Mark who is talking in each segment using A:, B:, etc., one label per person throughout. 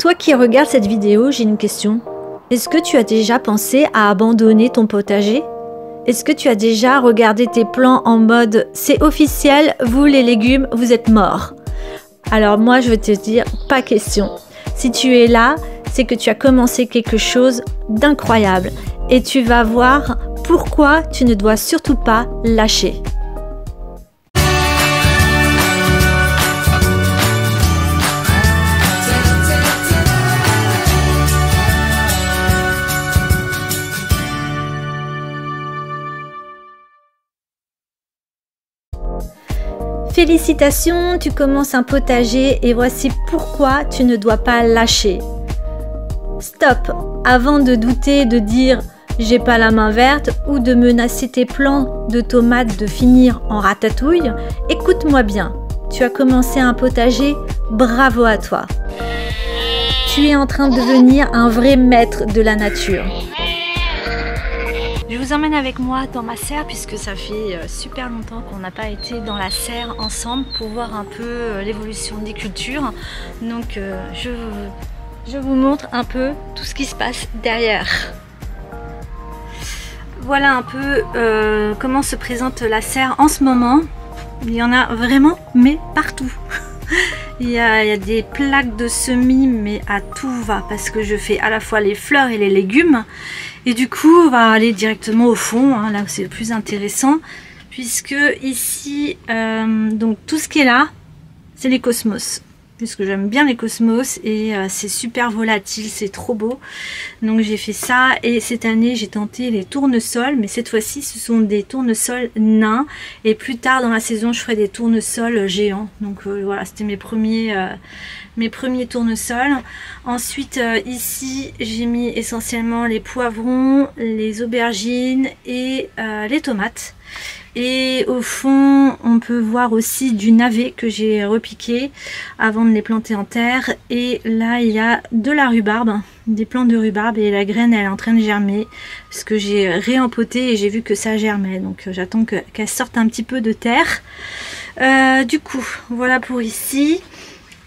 A: Toi qui regardes cette vidéo, j'ai une question. Est-ce que tu as déjà pensé à abandonner ton potager? Est-ce que tu as déjà regardé tes plants en mode « c'est officiel, vous les légumes, vous êtes morts ». Alors moi je vais te dire, pas question. Si tu es là, c'est que tu as commencé quelque chose d'incroyable et tu vas voir pourquoi tu ne dois surtout pas lâcher. Félicitations, tu commences un potager et voici pourquoi tu ne dois pas lâcher. Stop! Avant de douter, de dire « j'ai pas la main verte » ou de menacer tes plants de tomates de finir en ratatouille, écoute-moi bien. Tu as commencé un potager, bravo à toi. Tu es en train de devenir un vrai maître de la nature. Je vous emmène avec moi dans ma serre puisque ça fait super longtemps qu'on n'a pas été dans la serre ensemble pour voir un peu l'évolution des cultures. Donc je vous montre un peu tout ce qui se passe derrière. Voilà un peu comment se présente la serre en ce moment. Il y en a vraiment, mais partout. Il y a des plaques de semis, mais à tout va, parce que je fais à la fois les fleurs et les légumes. Et du coup, on va aller directement au fond, hein, là où c'est le plus intéressant, puisque ici, donc tout ce qui est là, c'est les cosmos. Puisque j'aime bien les cosmos et c'est super volatile, c'est trop beau. Donc j'ai fait ça et cette année j'ai tenté les tournesols, mais cette fois-ci ce sont des tournesols nains et plus tard dans la saison je ferai des tournesols géants. Donc voilà, c'était mes premiers tournesols. Ensuite ici j'ai mis essentiellement les poivrons, les aubergines et les tomates. Et au fond, on peut voir aussi du navet que j'ai repiqué avant de les planter en terre. Et là, il y a de la rhubarbe, des plants de rhubarbe et la graine, elle est en train de germer. Parce que j'ai réempoté et j'ai vu que ça germait. Donc j'attends qu'elle sorte un petit peu de terre. Du coup, voilà pour ici.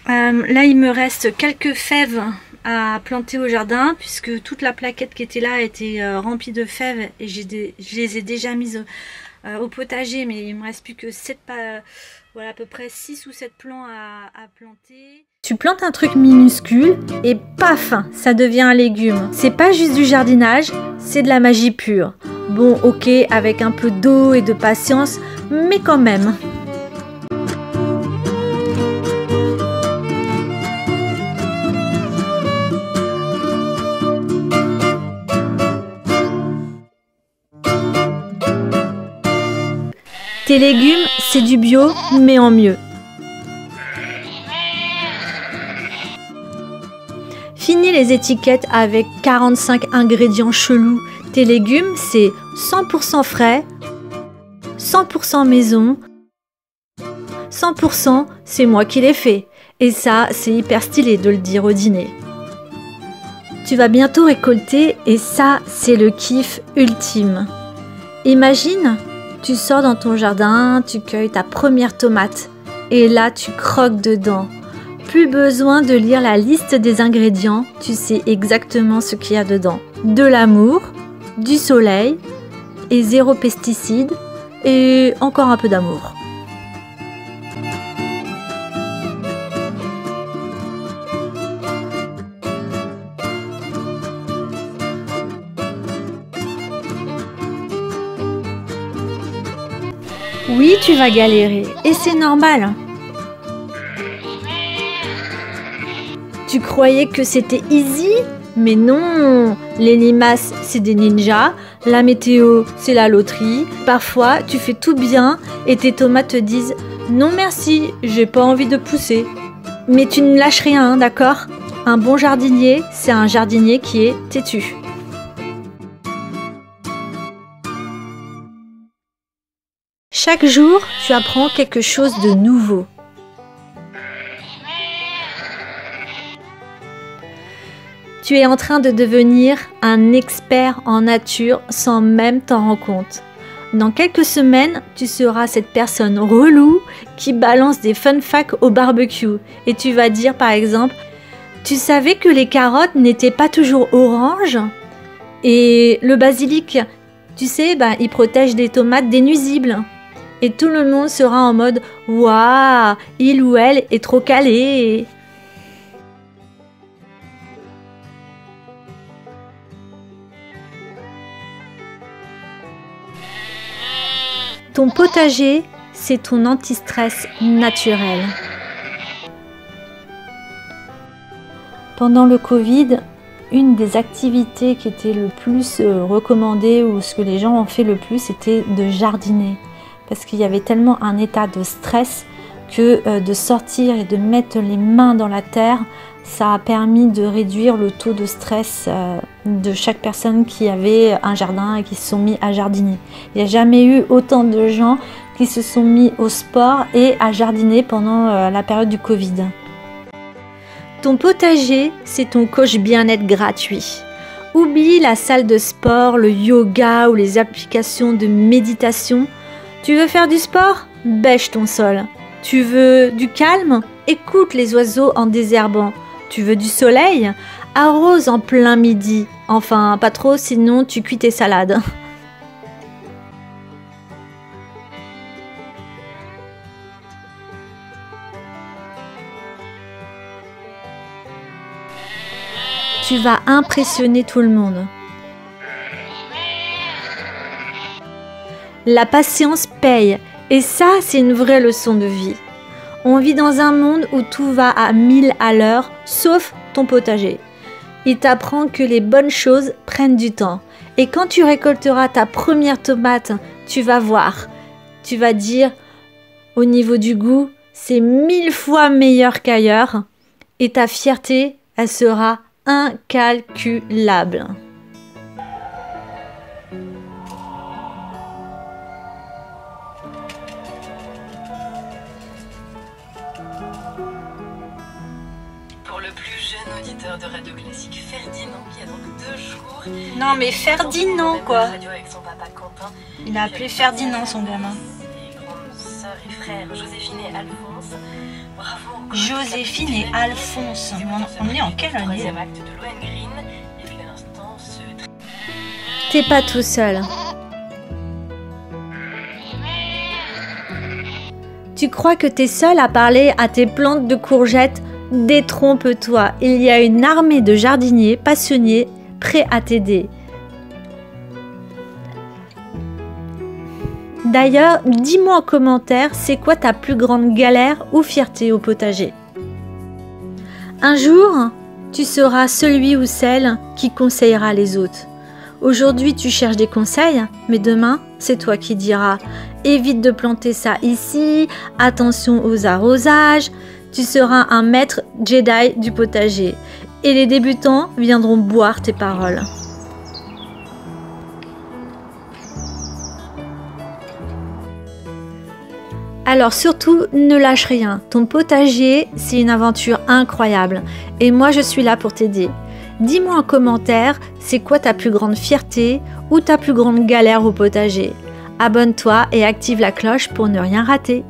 A: Là, il me reste quelques fèves à planter au jardin puisque toute la plaquette qui était là a été remplie de fèves et je les ai déjà mises au potager, mais il me reste plus que 7, voilà, à peu près 6 ou 7 plants à planter. Tu plantes un truc minuscule et paf, ça devient un légume. C'est pas juste du jardinage, c'est de la magie pure. Bon, ok, avec un peu d'eau et de patience, mais quand même. Tes légumes, c'est du bio, mais en mieux. Fini les étiquettes avec 45 ingrédients chelous. Tes légumes, c'est 100% frais, 100% maison, 100% c'est moi qui l'ai fait. Et ça, c'est hyper stylé de le dire au dîner. Tu vas bientôt récolter et ça, c'est le kiff ultime. Imagine, tu sors dans ton jardin, tu cueilles ta première tomate et là tu croques dedans. Plus besoin de lire la liste des ingrédients, tu sais exactement ce qu'il y a dedans. De l'amour, du soleil et 0 pesticides et encore un peu d'amour. Oui, tu vas galérer, et c'est normal. Tu croyais que c'était easy? Mais non! Les limaces, c'est des ninjas, la météo, c'est la loterie. Parfois, tu fais tout bien et tes tomates te disent « Non merci, j'ai pas envie de pousser ». Mais tu ne lâches rien, d'accord? Un bon jardinier, c'est un jardinier qui est têtu. Chaque jour, tu apprends quelque chose de nouveau. Tu es en train de devenir un expert en nature sans même t'en rendre compte. Dans quelques semaines, tu seras cette personne relou qui balance des fun facts au barbecue. Et tu vas dire par exemple, Tu savais que les carottes n'étaient pas toujours oranges? Et le basilic, tu sais, il protège des tomates des nuisibles. Et tout le monde sera en mode « Waouh, il ou elle est trop calé !» Ton potager, c'est ton anti-stress naturel. Pendant le Covid, une des activités qui était le plus recommandée ou ce que les gens ont fait le plus, c'était de jardiner. Parce qu'il y avait tellement un état de stress que de sortir et de mettre les mains dans la terre, ça a permis de réduire le taux de stress de chaque personne qui avait un jardin et qui se sont mis à jardiner. Il n'y a jamais eu autant de gens qui se sont mis au sport et à jardiner pendant la période du Covid. Ton potager, c'est ton coach bien-être gratuit. Oublie la salle de sport, le yoga ou les applications de méditation. Tu veux faire du sport? Bêche ton sol. Tu veux du calme? Écoute les oiseaux en désherbant. Tu veux du soleil? Arrose en plein midi. Enfin, pas trop, sinon tu cuis tes salades. Tu vas impressionner tout le monde. La patience paye, et ça, c'est une vraie leçon de vie. On vit dans un monde où tout va à 1000 à l'heure, sauf ton potager. Il t'apprend que les bonnes choses prennent du temps. Et quand tu récolteras ta première tomate, tu vas voir. Tu vas dire, au niveau du goût, c'est 1000 fois meilleur qu'ailleurs. Et ta fierté, elle sera incalculable.
B: Pour le plus jeune auditeur de Radio Classique, Ferdinand, qui a donc 2 jours...
A: Non mais Ferdinand quoi.
B: Radio avec son papa Quentin.
A: Il a appelé Ferdinand son gamin.
B: Ses grandes sœurs et frères, Joséphine et Alphonse. Bravo encore.
A: Joséphine et Alphonse. On est en quelle année?
B: 3e acte de Lohengrin. Et puis à l'instant, ce...
A: T'es pas tout seul. Tu crois que t'es seul à parler à tes plantes de courgettes? Détrompe-toi, il y a une armée de jardiniers passionnés prêts à t'aider. D'ailleurs, dis-moi en commentaire, c'est quoi ta plus grande galère ou fierté au potager? Un jour, tu seras celui ou celle qui conseillera les autres. Aujourd'hui, tu cherches des conseils, mais demain, c'est toi qui diras « Évite de planter ça ici, attention aux arrosages ». Tu seras un maître Jedi du potager et les débutants viendront boire tes paroles. Alors surtout, ne lâche rien. Ton potager, c'est une aventure incroyable et moi je suis là pour t'aider. Dis-moi en commentaire, c'est quoi ta plus grande fierté ou ta plus grande galère au potager. Abonne-toi et active la cloche pour ne rien rater.